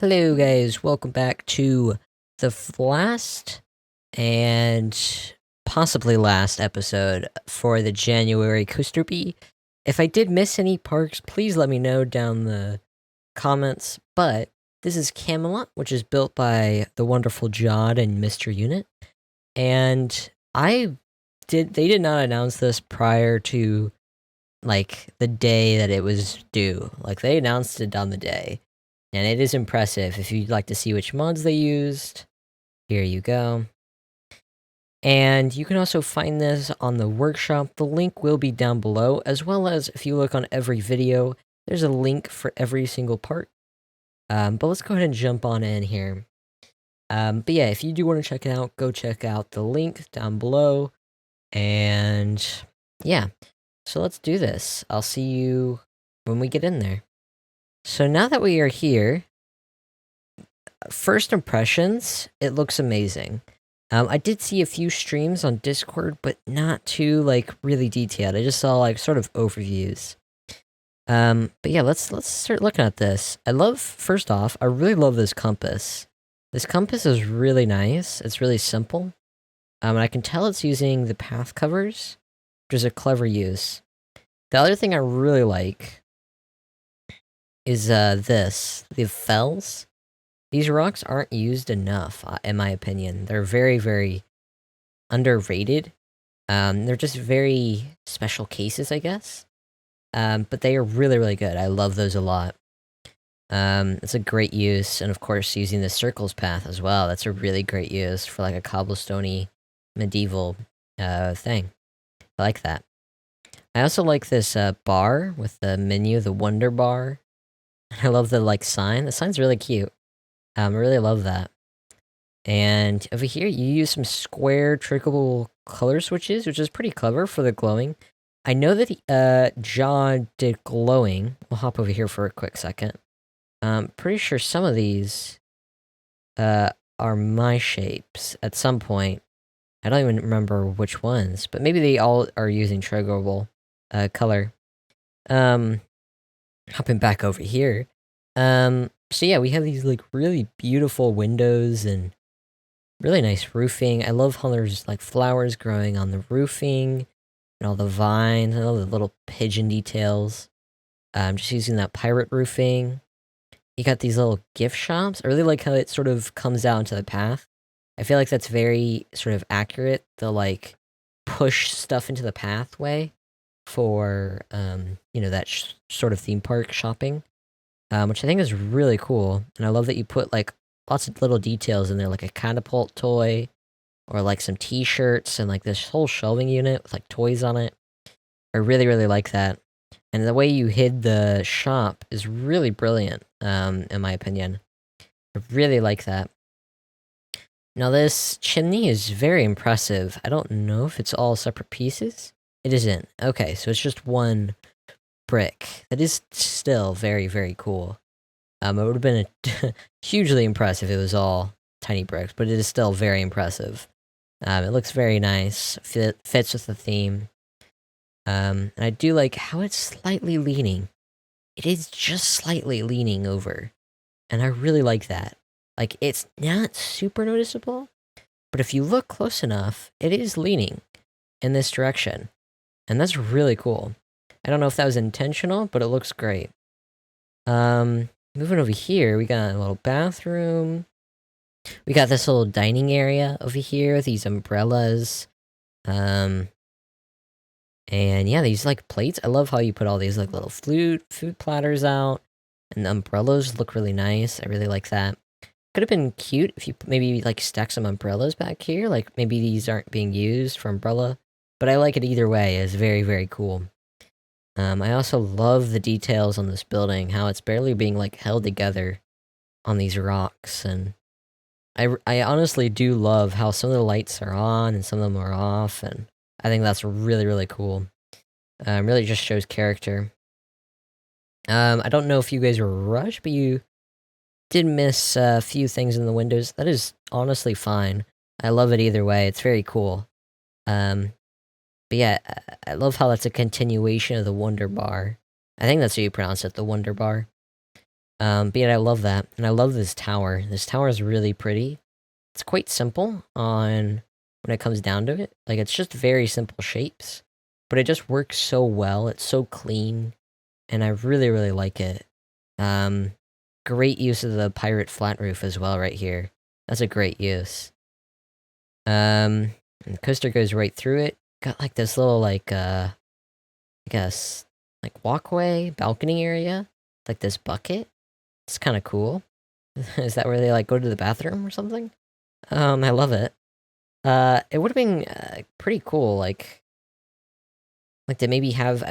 Hello guys, welcome back to the last and possibly last episode for the January Coaster Bee. If I did miss any parks, please let me know down the comments, but this is Camelot, which is built by the wonderful Jod and Mr. Unit, and they did not announce this prior to, like, the day that it was due. Like, they announced it on the day. And it is impressive. If you'd like to see which mods they used, here you go. And you can also find this on the workshop. The link will be down below, as well as if you look on every video, there's a link for every single part. But let's go ahead and jump on in here. But yeah, if you do want to check it out, go check out the link down below. And yeah, so let's do this. I'll see you when we get in there. So now that we are here, first impressions, it looks amazing. I did see a few streams on Discord, but not too, like, really detailed. I just saw, like, sort of overviews. But yeah, let's start looking at this. First off, I really love this compass. This compass is really nice. It's really simple. And I can tell it's using the path covers, which is a clever use. The other thing I really like is the fells. These rocks aren't used enough, in my opinion. They're very, very underrated. They're just very special cases, I guess. But they are really, really good. I love those a lot. It's a great use, and of course, using the circles path as well. That's a really great use for like a cobblestoney medieval thing. I like that. I also like this bar with the menu, the Wonder Bar. I love the like sign. The sign's really cute. I really love that. And over here, you use some square trickable color switches, which is pretty clever for the glowing. I know that John did glowing. We'll hop over here for a quick second. Pretty sure some of these are my shapes at some point. I don't even remember which ones, but maybe they all are using triggerable color. Hopping back over here. So yeah, we have these like really beautiful windows and really nice roofing. I love how there's like flowers growing on the roofing and all the vines and all the little pigeon details. Just using that pirate roofing. You got these little gift shops. I really like how it sort of comes out into the path. I feel like that's very sort of accurate. The like push stuff into the pathway for that sort of theme park shopping. Which I think is really cool. And I love that you put like lots of little details in there, like a catapult toy, or like some t-shirts, and like this whole shelving unit with like toys on it. I really, really like that. And the way you hid the shop is really brilliant, in my opinion. I really like that. Now this chimney is very impressive. I don't know if it's all separate pieces. It isn't. Okay, so it's just one brick. That is still very, very cool. It would have been hugely impressive if it was all tiny bricks, but it is still very impressive. It looks very nice. Fits with the theme. And I do like how it's slightly leaning. It is just slightly leaning over. And I really like that. Like, it's not super noticeable, but if you look close enough, it is leaning in this direction. And that's really cool. I don't know if that was intentional, but it looks great. Moving over here, we got a little bathroom. We got this little dining area over here with these umbrellas. And yeah, these like plates. I love how you put all these like little food platters out. And the umbrellas look really nice. I really like that. Could have been cute if you maybe like stack some umbrellas back here. Like maybe these aren't being used for umbrella. But I like it either way. It's very, very cool. I also love the details on this building, how it's barely being like held together on these rocks, and I honestly do love how some of the lights are on and some of them are off, and I think that's really, really cool. Really just shows character. I don't know if you guys were rushed, but you did miss a few things in the windows. That is honestly fine. I love it either way. It's very cool. But yeah, I love how that's a continuation of the Wonder Bar. I think that's how you pronounce it, the Wonder Bar. But yeah, I love that. And I love this tower. This tower is really pretty. It's quite simple on when it comes down to it. Like, it's just very simple shapes, but it just works so well. It's so clean, and I really, really like it. Um, Great use of the pirate flat roof as well right here. That's a great use. And the coaster goes right through it. Got like this little I guess like walkway, balcony area, like this bucket. It's kind of cool. Is that where they like go to the bathroom or something? I love it. It would have been pretty cool, like to maybe have.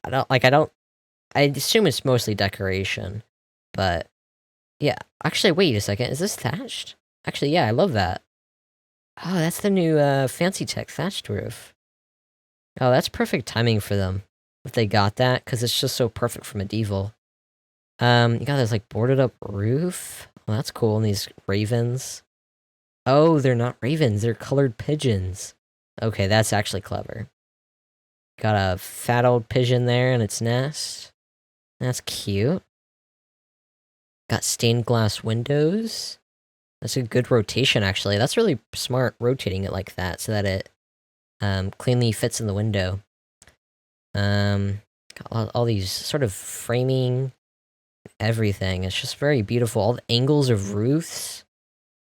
I don't. I assume it's mostly decoration, but yeah. Actually, wait a second. Is this thatched? Actually, yeah, I love that. Oh, that's the new fancy tech thatched roof. Oh, that's perfect timing for them if they got that, because it's just so perfect for medieval. You got this like boarded up roof. Well, that's cool. And these ravens. Oh, they're not ravens. They're colored pigeons. Okay, that's actually clever. Got a fat old pigeon there in its nest. That's cute. Got stained glass windows. That's a good rotation, actually. That's really smart, rotating it like that so that it cleanly fits in the window. Got all these sort of framing, everything. It's just very beautiful. All the angles of roofs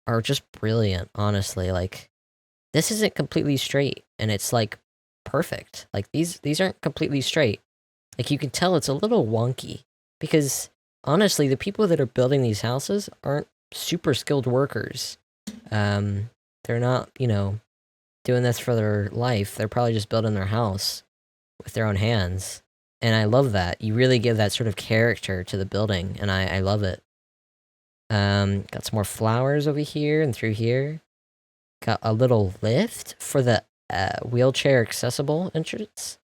are just brilliant, honestly. Like, this isn't completely straight, and it's like perfect. Like, these aren't completely straight. Like, you can tell it's a little wonky because honestly, the people that are building these houses aren't super skilled workers. They're not, doing this for their life. They're probably just building their house with their own hands. And I love that. You really give that sort of character to the building, and I love it. Got some more flowers over here and through here. Got a little lift for the wheelchair accessible entrance.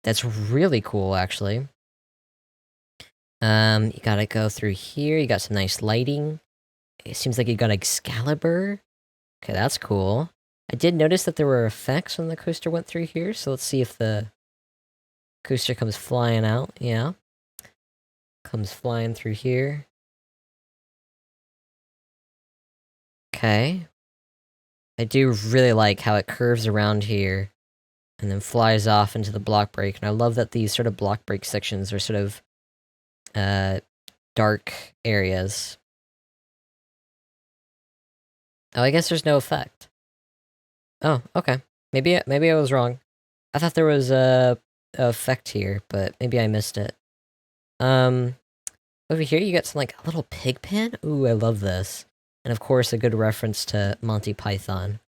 That's really cool, actually. You gotta go through here. You got some nice lighting. It seems like you got Excalibur. Okay, that's cool. I did notice that there were effects when the coaster went through here, so let's see if the coaster comes flying out. Yeah. Comes flying through here. Okay. I do really like how it curves around here and then flies off into the block break. And I love that these sort of block break sections are sort of dark areas. Oh, I guess there's no effect. Oh, okay. Maybe I was wrong. I thought there was a effect here, but maybe I missed it. Over here you got some like a little pig pen. Ooh, I love this. And of course, a good reference to Monty Python.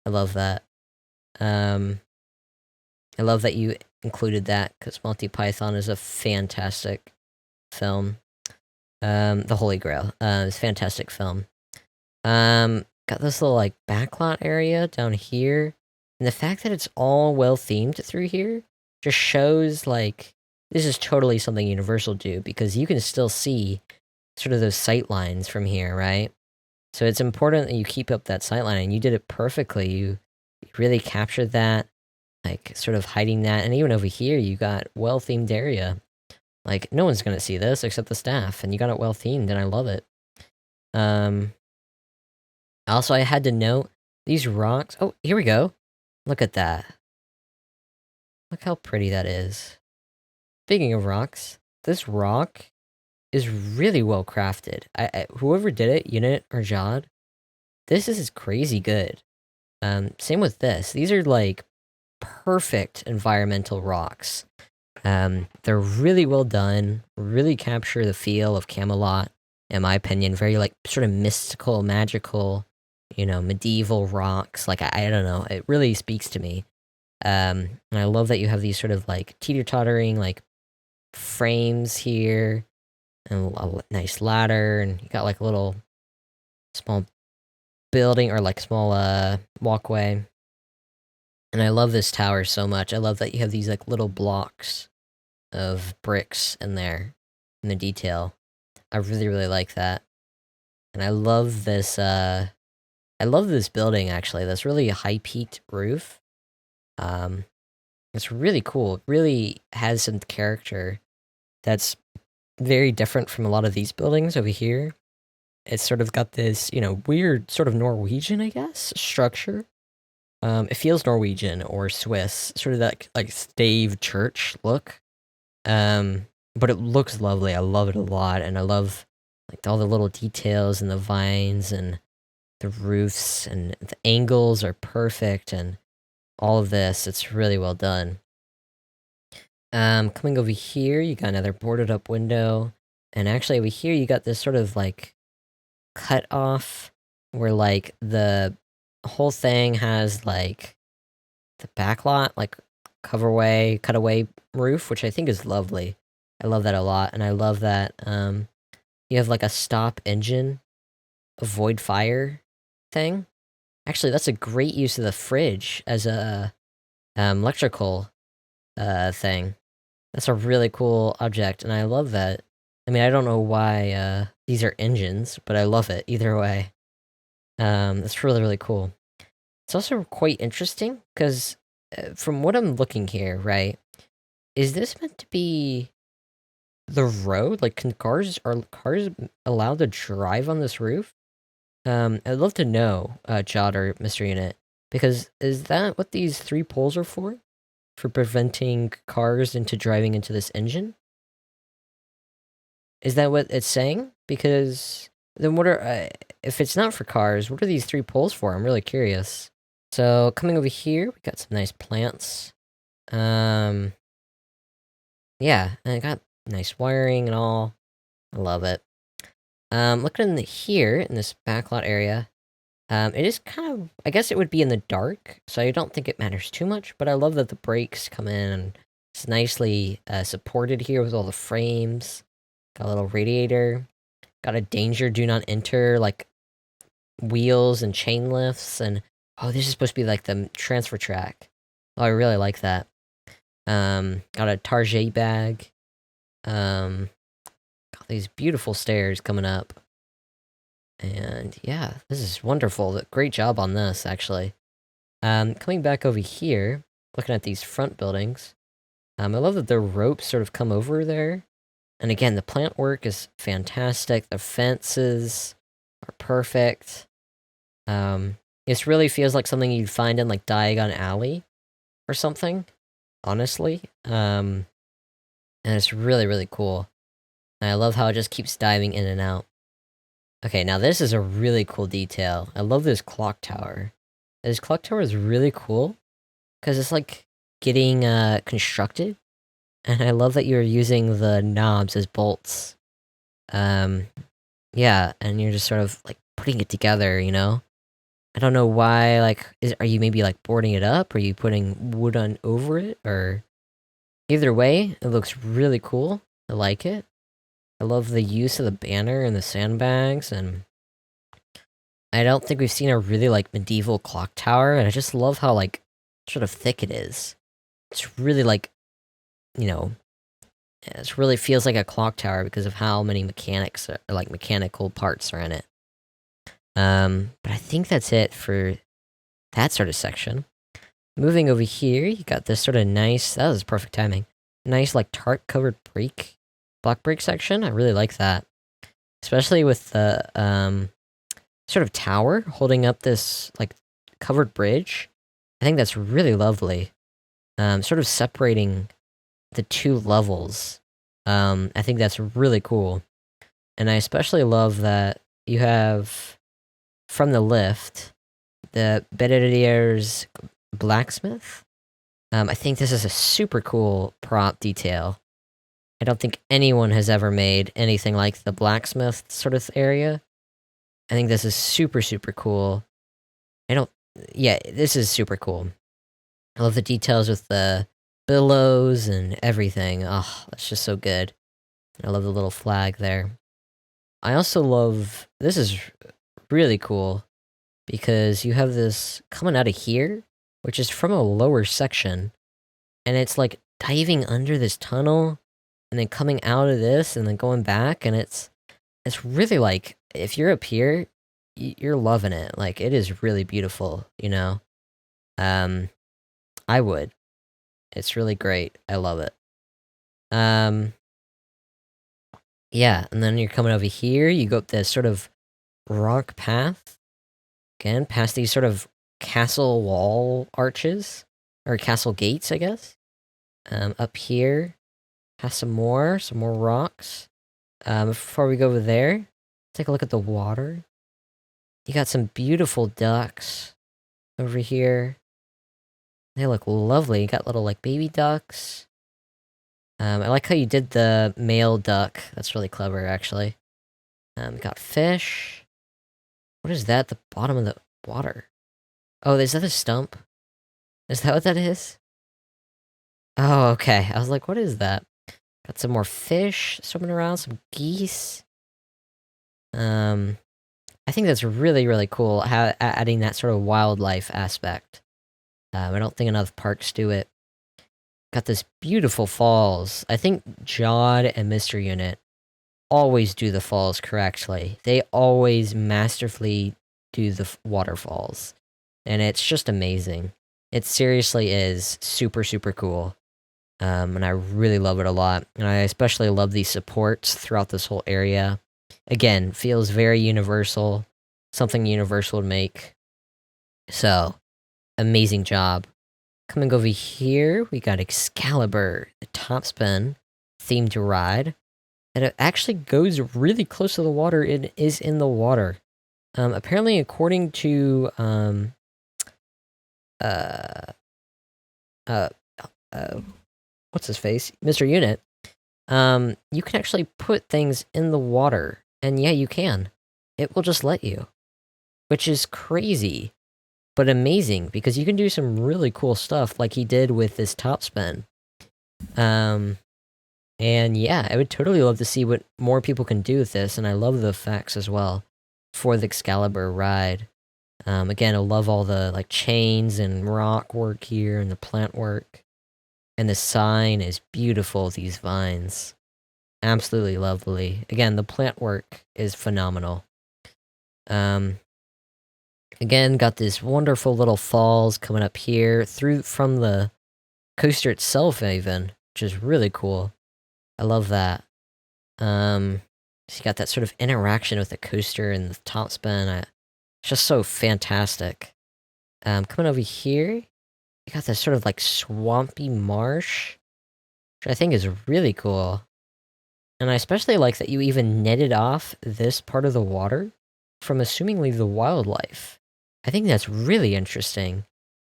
I love that. I love that you included that because Monty Python is a fantastic film. The Holy Grail. It's a fantastic film. Got this little like backlot area down here. And the fact that it's all well themed through here just shows like this is totally something Universal do because you can still see sort of those sight lines from here, right? So it's important that you keep up that sight line, and you did it perfectly. You really captured that, like sort of hiding that, and even over here you got well themed area. Like no one's gonna see this except the staff, and you got it well themed, and I love it. Also, I had to note these rocks. Oh, here we go. Look at that. Look how pretty that is. Speaking of rocks, this rock is really well crafted. Whoever did it, Unit or Jod, this is crazy good. Same with this. These are like perfect environmental rocks. They're really well done, really capture the feel of Camelot, in my opinion. Very like sort of mystical, magical, medieval rocks. Like I don't know, it really speaks to me. And I love that you have these sort of like teeter-tottering like frames here and a nice ladder, and you got like a little small building or like small walkway. And I love this tower so much. I love that you have these like little blocks of bricks in there in the detail. I really, really like that. And I love this building actually. This really high peaked roof. It's really cool. It really has some character that's very different from a lot of these buildings over here. It's sort of got this, weird sort of Norwegian, I guess, structure. It feels Norwegian or Swiss, sort of that like stave church look. But it looks lovely. I love it a lot, and I love like all the little details and the vines and the roofs and the angles are perfect and all of this. It's really well done. Coming over here, you got another boarded up window, and actually over here you got this sort of like cut off where like the whole thing has like the backlot, like cutaway roof, which I think is lovely. I love that a lot, and I love that you have like a stop engine, avoid fire thing. Actually, that's a great use of the fridge as a electrical thing. That's a really cool object, and I love that. I mean, I don't know why these are engines, but I love it either way. That's really, really cool. It's also quite interesting because from what I'm looking here, right, is this meant to be the road? Like, are cars allowed to drive on this roof? I'd love to know, Jod or Mr. Unit, because is that what these 3 poles are for? For preventing cars into driving into this engine? Is that what it's saying? Because then what are, if it's not for cars, what are these 3 poles for? I'm really curious. So coming over here, we got some nice plants. Yeah, and I got nice wiring and all. I love it. Looking in here in this backlot area, it is kind of, I guess it would be in the dark, so I don't think it matters too much, but I love that the brakes come in and it's nicely supported here with all the frames. Got a little radiator. Got a danger do not enter, like wheels and chain lifts, and oh, this is supposed to be like the transfer track. Oh, I really like that. Got a Target bag. Got these beautiful stairs coming up. And yeah, this is wonderful. Great job on this, actually. Coming back over here, looking at these front buildings. I love that the ropes sort of come over there. And again, the plant work is fantastic. The fences are perfect. This really feels like something you'd find in like Diagon Alley or something, honestly. And it's really, really cool. And I love how it just keeps diving in and out. Okay, now this is a really cool detail. I love this clock tower. This clock tower is really cool because it's like getting constructed. And I love that you're using the knobs as bolts. Yeah, and you're just sort of like putting it together, you know? I don't know why, like, are you maybe like boarding it up? Are you putting wood on over it? Or either way, it looks really cool. I like it. I love the use of the banner and the sandbags, and I don't think we've seen a really like medieval clock tower, and I just love how like sort of thick it is. It's really like, you know, it really feels like a clock tower because of how many mechanics or like mechanical parts are in it. But I think that's it for that sort of section. Moving over here, you got this sort of nice, that was perfect timing. Nice like tarp covered block break section. I really like that. Especially with the sort of tower holding up this like covered bridge. I think that's really lovely. Sort of separating the 2 levels. I think that's really cool. And I especially love that you have from the lift the Bedardier's blacksmith. I think this is a super cool prop detail. I don't think anyone has ever made anything like the blacksmith sort of area. I think this is super, super cool. Yeah, this is super cool. I love the details with the billows and everything. Oh, that's just so good. I love the little flag there. I also love, this is really cool because you have this coming out of here, which is from a lower section, and it's like diving under this tunnel and then coming out of this and then going back, and it's really like, if you're up here, you're loving it. Like, it is really beautiful, you know? I would. It's really great. I love it. Yeah, and then you're coming over here, you go up this sort of rock path. Again, past these sort of castle wall arches. Or castle gates, I guess. Up here, past some more rocks. Before we go over there, take a look at the water. You got some beautiful ducks over here. They look lovely. You got little, like, baby ducks. I like how you did the male duck. That's really clever, actually. Got fish. What is that at the bottom of the water? Oh, is that a stump? Is that what that is? Oh, okay. I was like, what is that? Got some more fish swimming around, some geese. I think that's really, really cool, how adding that sort of wildlife aspect. I don't think enough parks do it. Got this beautiful falls. I think Jod and Mr. Unit always do the falls correctly. They always masterfully do the waterfalls. And it's just amazing. It seriously is super, super cool. And I really love it a lot. And I especially love these supports throughout this whole area. Again, feels very universal. Something Universal would make. So, amazing job. Coming over here, we got Excalibur, the top spin themed ride. And it actually goes really close to the water. It is in the water. Apparently, according to uh, uh, what's his face, Mr. Unit, you can actually put things in the water, and yeah, you can. It will just let you, which is crazy, but amazing because you can do some really cool stuff, like he did with this top spin. And yeah, I would totally love to see what more people can do with this, and I love the effects as well for the Excalibur ride. Again, I love all the like chains and rock work here and the plant work. And the sign is beautiful, these vines. Absolutely lovely. Again, the plant work is phenomenal. Again, got this wonderful little falls coming up here through from the coaster itself even, which is really cool. I love that. So you got that sort of interaction with the coaster and the top spin. It's just so fantastic. Coming over here, you got this sort of like swampy marsh, which I think is really cool. And I especially like that you even netted off this part of the water from assumingly the wildlife. I think that's really interesting.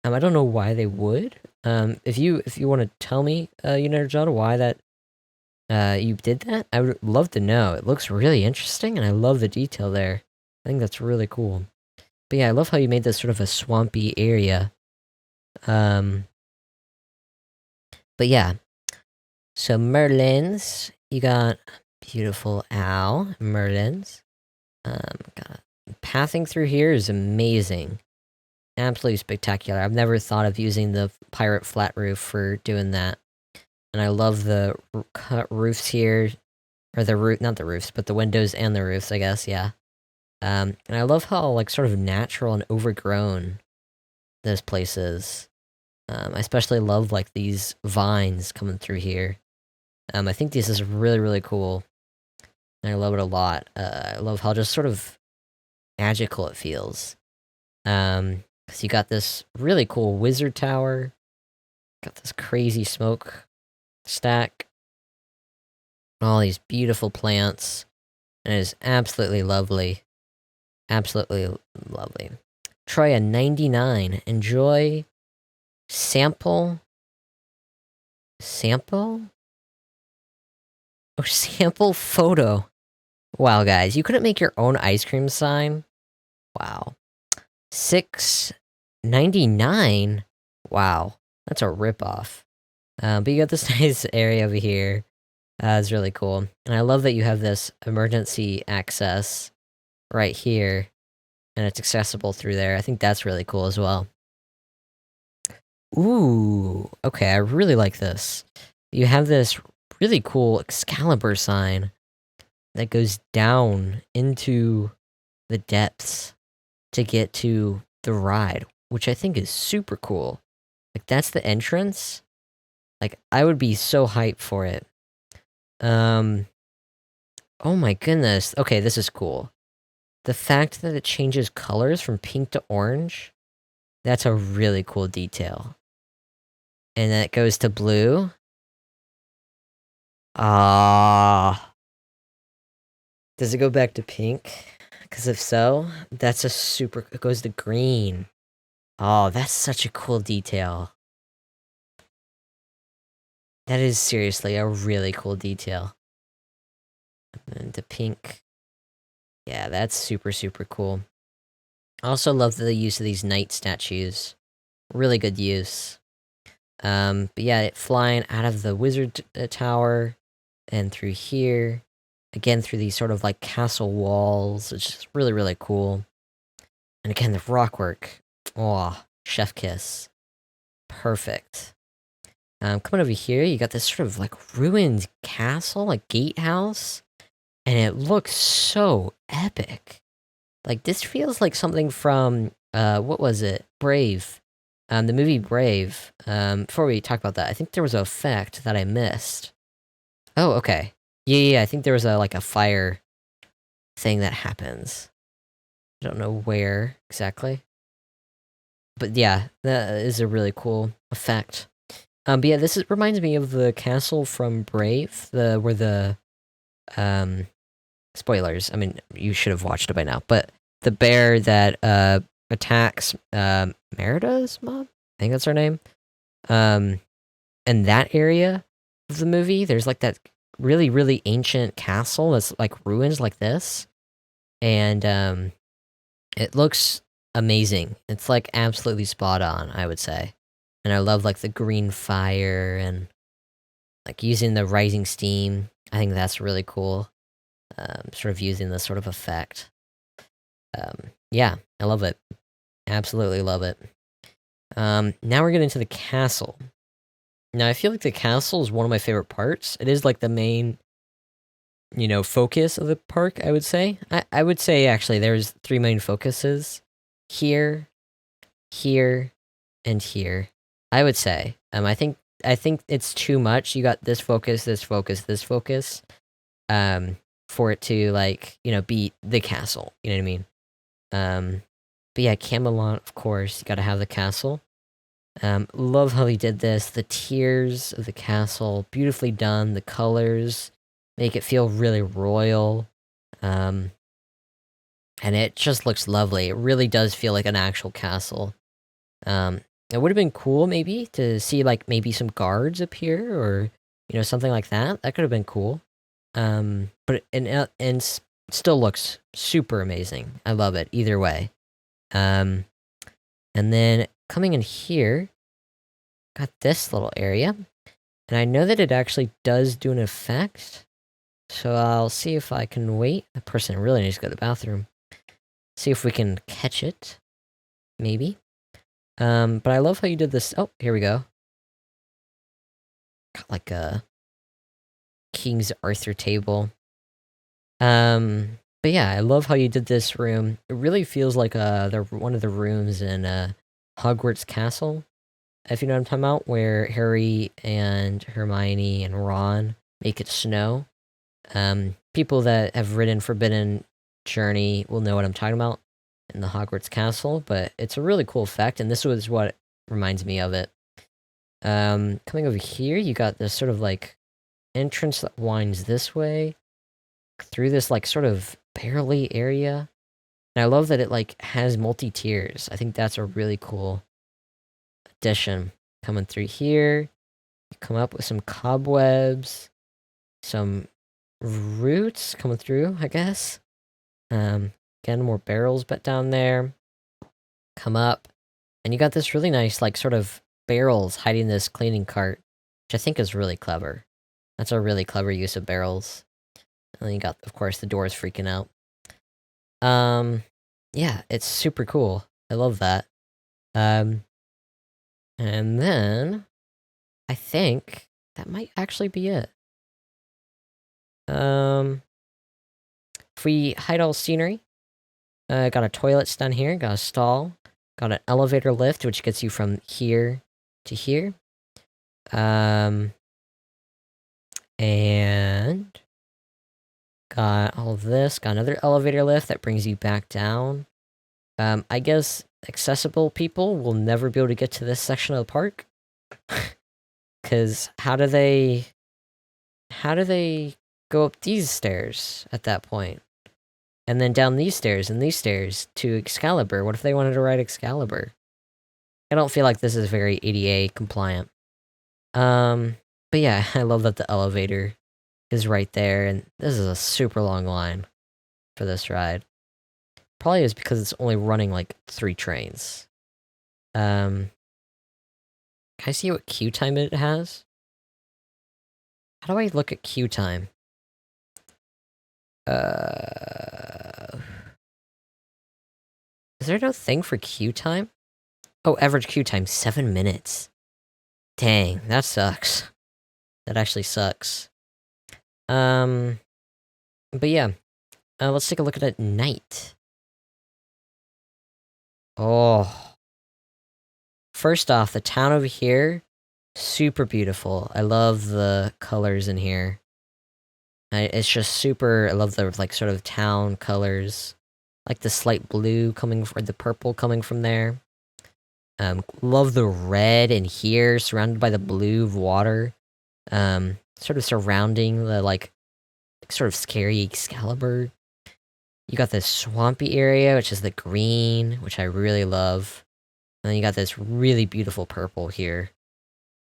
I don't know why they would. If you want to tell me, Jada, why that you did that, I would love to know. It looks really interesting, and I love the detail there. I think that's really cool. But yeah, I love how you made this sort of a swampy area. But yeah, so Merlins, you got beautiful owl Merlins. God, pathing through here is amazing, absolutely spectacular. I've never thought of using the pirate flat roof for doing that, and I love the cut roofs here, or the roof, not the roofs, but the windows and the roofs, I guess. Yeah. And I love how like sort of natural and overgrown this place is. I especially love like these vines coming through here. I think this is really, really cool. And I love it a lot. I love how just sort of magical it feels. Because you got this really cool wizard tower. Got this crazy smoke stack. All these beautiful plants. And it is absolutely lovely. Absolutely lovely. Try a 99. Enjoy sample. Sample? Oh, sample photo. Wow, guys, you couldn't make your own ice cream sign? Wow. $6.99? Wow, that's a ripoff. But you got this nice area over here. It's really cool. And I love that you have this emergency access right here. And it's accessible through there. I think that's really cool as well. Ooh, okay, I really like this. You have this really cool Excalibur sign that goes down into the depths to get to the ride, which I think is super cool. Like, that's the entrance. Like, I would be so hyped for it. Oh my goodness. Okay, this is cool. The fact that it changes colors from pink to orange, that's a really cool detail. And then it goes to blue. Ah. Does it go back to pink? Because if so, that's a super... It goes to green. Oh, that's such a cool detail. That is seriously a really cool detail. And the pink. Yeah, that's super, super cool. I also love the use of these knight statues. Really good use. But yeah, it flying out of the wizard tower and through here. Again, through these sort of like castle walls. It's just really, really cool. And again, the rockwork. Oh, chef kiss. Perfect. Coming over here, you got this sort of like ruined castle, like gatehouse. And it looks so epic. Like, this feels like something from, what was it? Brave. The movie Brave. Before we talk about that, I think there was an effect that I missed. Oh, okay. Yeah, I think there was like a fire thing that happens. I don't know where exactly. But yeah, that is a really cool effect. But yeah, reminds me of the castle from Brave, where the, spoilers, I mean, you should have watched it by now, but the bear that, attacks, Merida's mom? I think that's her name. In that area of the movie, there's like that really, really ancient castle that's like ruins like this. And, it looks amazing. It's like absolutely spot on, I would say. And I love like the green fire and like using the rising steam. I think that's really cool. Sort of using this sort of effect. Yeah, I love it. Absolutely love it. Now we're getting to the castle. Now I feel like the castle is one of my favorite parts. It is like the main, focus of the park, I would say. I would say actually there's three main focuses. Here, here, and here. I would say. I think it's too much. You got this focus, this focus, this focus. For it to like, be the castle. You know what I mean? But yeah, Camelot, of course, you gotta have the castle. Love how he did this. The tiers of the castle, beautifully done. The colors make it feel really royal. And it just looks lovely. It really does feel like an actual castle. It would have been cool maybe to see like maybe some guards appear or something like that. That could have been cool. But still looks super amazing. I love it either way. And then coming in here, got this little area, and I know that it actually does do an effect. So I'll see if I can wait. The person really needs to go to the bathroom. See if we can catch it, maybe. But I love how you did this. Oh, here we go. Got like a King's Arthur table. But yeah, I love how you did this room. It really feels like one of the rooms in Hogwarts Castle, if you know what I'm talking about, where Harry and Hermione and Ron make it snow. People that have ridden Forbidden Journey will know what I'm talking about in the Hogwarts Castle, but it's a really cool effect, and this was what reminds me of it. Coming over here, you got this sort of like entrance that winds this way through this like sort of barrel-y area. And I love that it like has multi-tiers. I think that's a really cool addition. Coming through here, you come up with some cobwebs, some roots coming through, I guess. Again, more barrels but down there. Come up, and you got this really nice like sort of barrels hiding this cleaning cart, which I think is really clever. That's a really clever use of barrels. And then you got, of course, the doors freaking out. Yeah, it's super cool. I love that. And then I think that might actually be it. If we hide all scenery, got a toilets down here, got a stall, got an elevator lift, which gets you from here to here. And Got all of this. Got another elevator lift that brings you back down. I guess accessible people will never be able to get to this section of the park. Because how do they go up these stairs at that point? And then down these stairs and these stairs to Excalibur. What if they wanted to ride Excalibur? I don't feel like this is very ADA compliant. But yeah, I love that the elevator is right there, and this is a super long line for this ride. Probably is because it's only running like 3 trains. Can I see what queue time it has? How do I look at queue time? Is there no thing for queue time? Oh, average queue time, 7 minutes. Dang, that sucks. That actually sucks. But yeah. Let's take a look at night. Oh. First off, the town over here, super beautiful. I love the colors in here. It's just super, I love the, like, sort of town colors. Like the slight blue coming, or the purple coming from there. Love the red in here, surrounded by the blue of water. Sort of surrounding the, like, sort of scary Excalibur. You got this swampy area, which is the green, which I really love. And then you got this really beautiful purple here,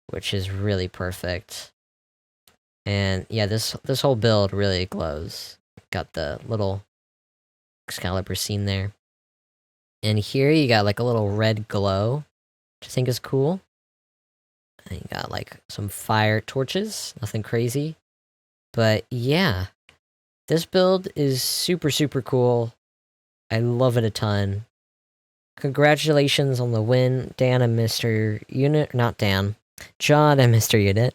which is really perfect. And yeah, this whole build really glows. Got the little Excalibur scene there. And here you got like a little red glow, which I think is cool. And you got like some fire torches, nothing crazy. But yeah, this build is super, super cool. I love it a ton. Congratulations on the win, Dan and Mr. Unit. Not Dan. John and Mr. Unit.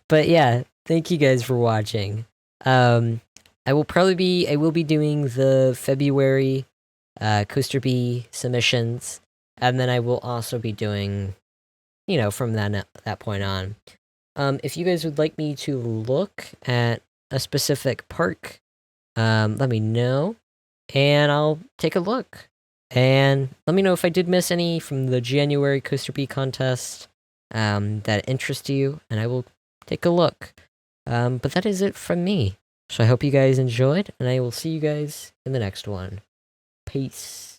But yeah, thank you guys for watching. I will be doing the February Coaster Bee submissions, and then I will also be doing, you know, from that point on. If you guys would like me to look at a specific park, let me know, and I'll take a look. And let me know if I did miss any from the January Coaster Bee contest that interest you, and I will take a look. But that is it from me. So I hope you guys enjoyed, and I will see you guys in the next one. Peace.